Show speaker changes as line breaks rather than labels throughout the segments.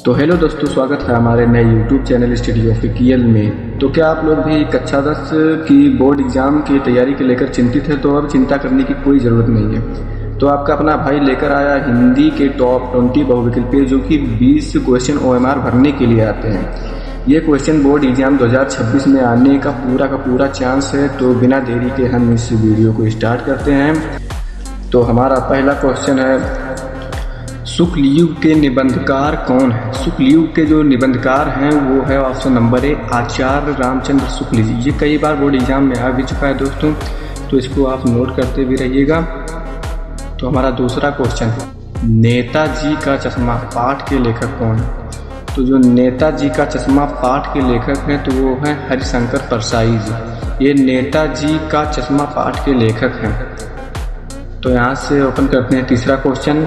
तो हेलो दोस्तों, स्वागत है हमारे नए यूट्यूब चैनल स्टडी ऑफिशियल में। तो क्या आप लोग भी कक्षा 10 की बोर्ड एग्ज़ाम की तैयारी के लेकर चिंतित हैं? तो अब चिंता करने की कोई ज़रूरत नहीं है। तो आपका अपना भाई लेकर आया हिंदी के टॉप 20 बहुविकल्पीय, जो कि 20 क्वेश्चन OMR भरने के लिए आते हैं। ये क्वेश्चन बोर्ड एग्ज़ाम 2026 में आने का पूरा चांस है। तो बिना देरी के हम इस वीडियो को स्टार्ट करते हैं। तो हमारा पहला क्वेश्चन है, शुक्ल युग के निबंधकार कौन है? शुक्ल युग के जो निबंधकार हैं वो है ऑप्शन नंबर ए, आचार्य रामचंद्र शुक्ल जी। ये कई बार बोर्ड एग्जाम में आ भी चुका है दोस्तों, तो इसको आप नोट करते भी रहिएगा। तो हमारा दूसरा क्वेश्चन, नेताजी का चश्मा पाठ के लेखक कौन है? तो जो नेताजी का चश्मा पाठ के लेखक हैं तो वो हैं हरिशंकर परसाई जी। ये नेताजी का चश्मा पाठ के लेखक हैं। तो यहाँ से ओपन करते हैं तीसरा क्वेश्चन,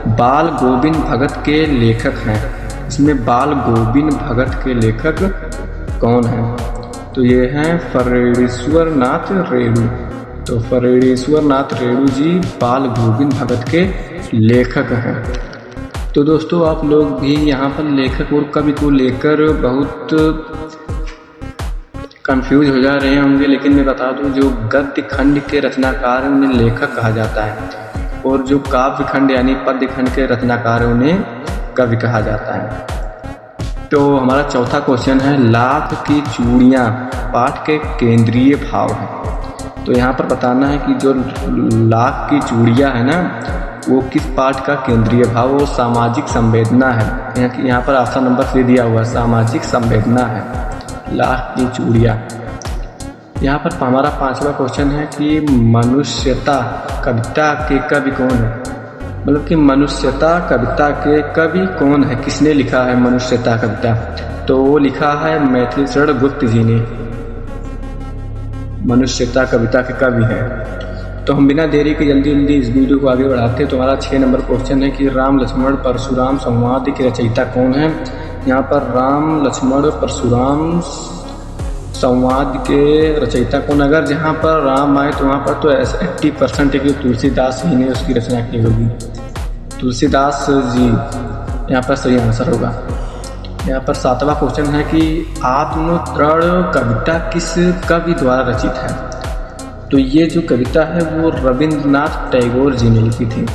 बाल गोविंद भगत के लेखक हैं। इसमें बाल गोविंद भगत के लेखक कौन हैं? तो ये हैं फरेश्वर नाथ रेणु। तो फरेश्वर नाथ रेणु जी बाल गोविंद भगत के लेखक हैं। तो दोस्तों आप लोग भी यहाँ पर लेखक और कवि को लेकर बहुत कंफ्यूज हो जा रहे होंगे, लेकिन मैं बता दूं, जो गद्य खंड के रचनाकार हैं उन्हें लेखक कहा जाता है, और जो काव्य खंड यानी पद्य खंड के रचनाकार हैं उन्हें कवि कहा जाता है। तो हमारा चौथा क्वेश्चन है, लाख की चूड़ियाँ पाठ के केंद्रीय भाव हैं। तो यहाँ पर बताना है कि जो लाख की चूड़ियाँ है ना, वो किस पाठ का केंद्रीय भाव? वो सामाजिक संवेदना है। यहाँ पर ऑप्शन नंबर 3 दिया हुआ, सामाजिक संवेदना है लाख की चूड़ियाँ। यहाँ पर हमारा पांचवा क्वेश्चन है कि मनुष्यता कविता के कवि कौन है? मतलब कि मनुष्यता कविता के कवि कौन है? किसने लिखा है मनुष्यता कविता? तो वो लिखा है मैथिली शरण गुप्त जी ने। मनुष्यता कविता के कवि हैं। तो हम बिना देरी के जल्दी इस वीडियो को आगे बढ़ाते हैं। तो हमारा 6 नंबर क्वेश्चन है कि राम लक्ष्मण परशुराम संवाद के रचयिता कौन है? यहाँ पर राम लक्ष्मण परशुराम संवाद के रचयिता कौन? अगर जहाँ पर राम आए तो वहाँ पर तो 80% है कि तुलसीदास ही ने उसकी रचना की होगी। तुलसीदास जी यहाँ पर सही आंसर होगा। यहाँ पर 7वां क्वेश्चन है कि आत्मोत्तरण कविता किस कवि द्वारा रचित है? तो ये जो कविता है वो रविंद्रनाथ टैगोर जी ने लिखी थी।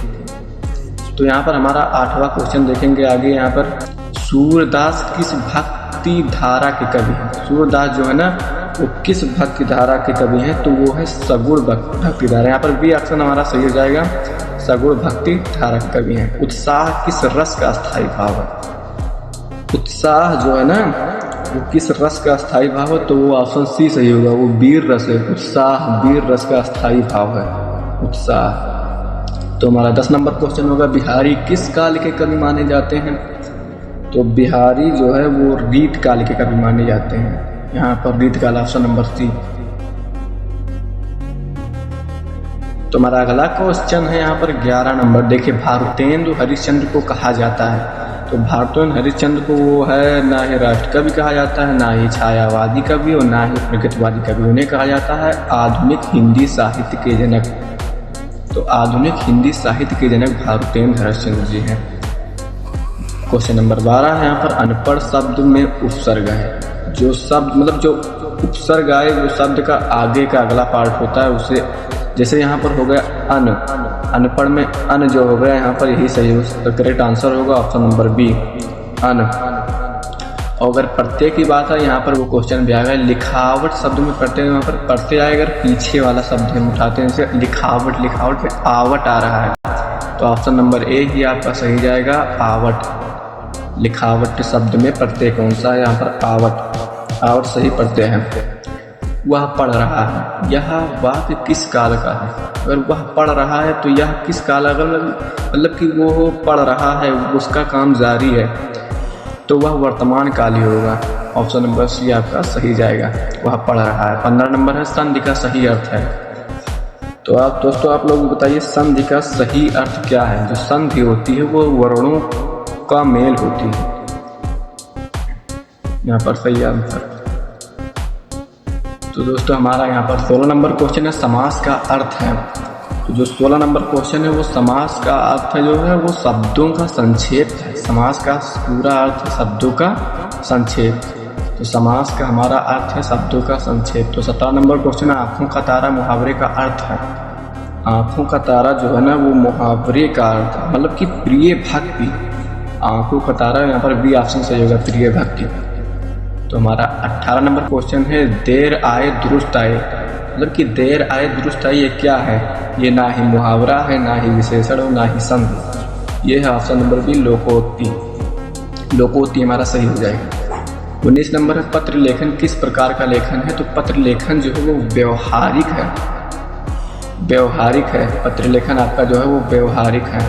तो यहाँ पर हमारा 8वां क्वेश्चन देखेंगे आगे। यहाँ पर सूरदास किस भक्ति धारा के कवि हैं? सूरदास जो है ना वो किस भक्ति धारा के कवि हैं? तो वो है सगुण भक्ति धारा। यहाँ पर भी ऑप्शन हमारा सही हो जाएगा, सगुण भक्ति धारा के कवि हैं। उत्साह किस रस का स्थायी भाव है? उत्साह जो है ना वो किस रस का स्थायी भाव है? तो वो ऑप्शन सी सही होगा, वो वीर रस है। उत्साह वीर रस का स्थायी भाव है उत्साह। तो हमारा 10 नंबर क्वेश्चन होगा, बिहारी किस काल के कवि माने जाते हैं? तो बिहारी जो है वो रीत काल के कवि माने जाते हैं। यहाँ पर रीत काल ऑप्शन नंबर सी। तो हमारा अगला क्वेश्चन है यहाँ पर 11 नंबर। देखिए, भारतेंदु हरिश्चंद्र को कहा जाता है। तो भारतेंदु हरिश्चंद्र को वो है ना ही राष्ट्र कवि कहा जाता है, ना ही छायावादी कवि और ना ही प्रगतिवादी कवि। उन्हें कहा जाता है आधुनिक हिंदी साहित्य के जनक। तो आधुनिक हिंदी साहित्य के जनक भारतेंदु हरिश्चंद्र जी हैं। क्वेश्चन नंबर 12 है यहाँ पर, अनपढ़ शब्द में उपसर्ग है। जो शब्द मतलब जो उपसर्ग आए वो शब्द का आगे का अगला पार्ट होता है उसे, जैसे यहाँ पर हो गया अन, अनपढ़ में अन जो हो गया यहाँ पर यही सही हो। तो करेक्ट आंसर होगा ऑप्शन नंबर बी, अन। और अगर प्रत्यय की बात है यहाँ पर वो क्वेश्चन भी आ गया, लिखावट शब्द में प्रत्यय, यहाँ पर प्रत्यय आए अगर पीछे वाला शब्द हम उठाते हैं जैसे लिखावट, लिखावट में आवट आ रहा है, तो ऑप्शन नंबर ए ही आपका सही जाएगा, आवट। लिखावट शब्द में प्रत्यय कौन सा है? यहाँ पर आवट। आवट सही प्रत्यय है। वह पढ़ रहा है, यह वाक्य किस काल का है? अगर वह पढ़ रहा है तो यह किस काल का, मतलब कि वो पढ़ रहा है, उसका काम जारी है, तो वह वर्तमान काल ही होगा। ऑप्शन नंबर सी आपका सही जाएगा, वह पढ़ रहा है। 15 नंबर है, संधि का सही अर्थ है। तो आप दोस्तों आप लोग बताइए संधि का सही अर्थ क्या है? जो संधि होती है वो वर्णों का मेल होती है। यहाँ पर सही आंसर। तो दोस्तों हमारा यहाँ पर 16 नंबर क्वेश्चन है, समास का अर्थ है। तो जो 16 नंबर क्वेश्चन है वो समास का अर्थ जो है वो शब्दों का संक्षेप है। समास का पूरा अर्थ है शब्दों का संक्षेप। तो समास का हमारा अर्थ है शब्दों का संक्षेप। तो 17 नंबर क्वेश्चन है आँखों का तारा मुहावरे का अर्थ है। आँखों का तारा जो है ना वो मुहावरे का अर्थ है, मतलब कि प्रिय भक्ति। आँखों का तारा यहाँ पर बी ऑप्शन सही होगा, प्रिय भक्ति। तो हमारा 18 नंबर क्वेश्चन है देर आए दुरुस्त आए, मतलब कि देर आए दुरुस्त आए ये क्या है? ये ना ही मुहावरा है, ना ही विशेषण हो, ना ही संधि। ये है ऑप्शन नंबर बी लोकोक्ति। लोकोक्ति हमारा सही हो जाएगा। 19 नंबर है पत्र लेखन किस प्रकार का लेखन है? तो पत्र लेखन जो है वो व्यवहारिक है। व्यवहारिक है पत्र लेखन आपका जो है वो व्यवहारिक है।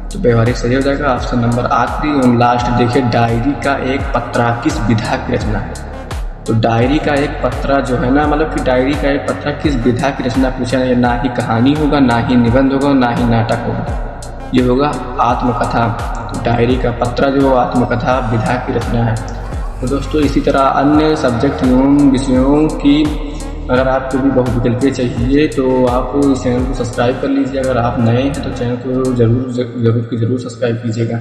तो व्यवहारिक सही हो जाएगा। ऑप्शन नंबर आखिरी एवं लास्ट देखिए डायरी का एक पत्रा किस विधा की रचना है? तो डायरी का एक पत्रा जो है ना, मतलब कि डायरी का एक पत्रा किस विधा की रचना पूछा है? ना ही कहानी होगा, ना ही निबंध होगा, ना ही नाटक होगा। ये होगा आत्मकथा। तो डायरी का पत्रा जो आत्मकथा विधा की रचना है। तो दोस्तों इसी तरह अन्य सब्जेक्ट एवं विषयों की अगर आपको भी बहुविकल्पीय चाहिए तो आप इस चैनल को सब्सक्राइब कर लीजिए। अगर आप नए हैं तो चैनल को जरूर सब्सक्राइब कीजिएगा।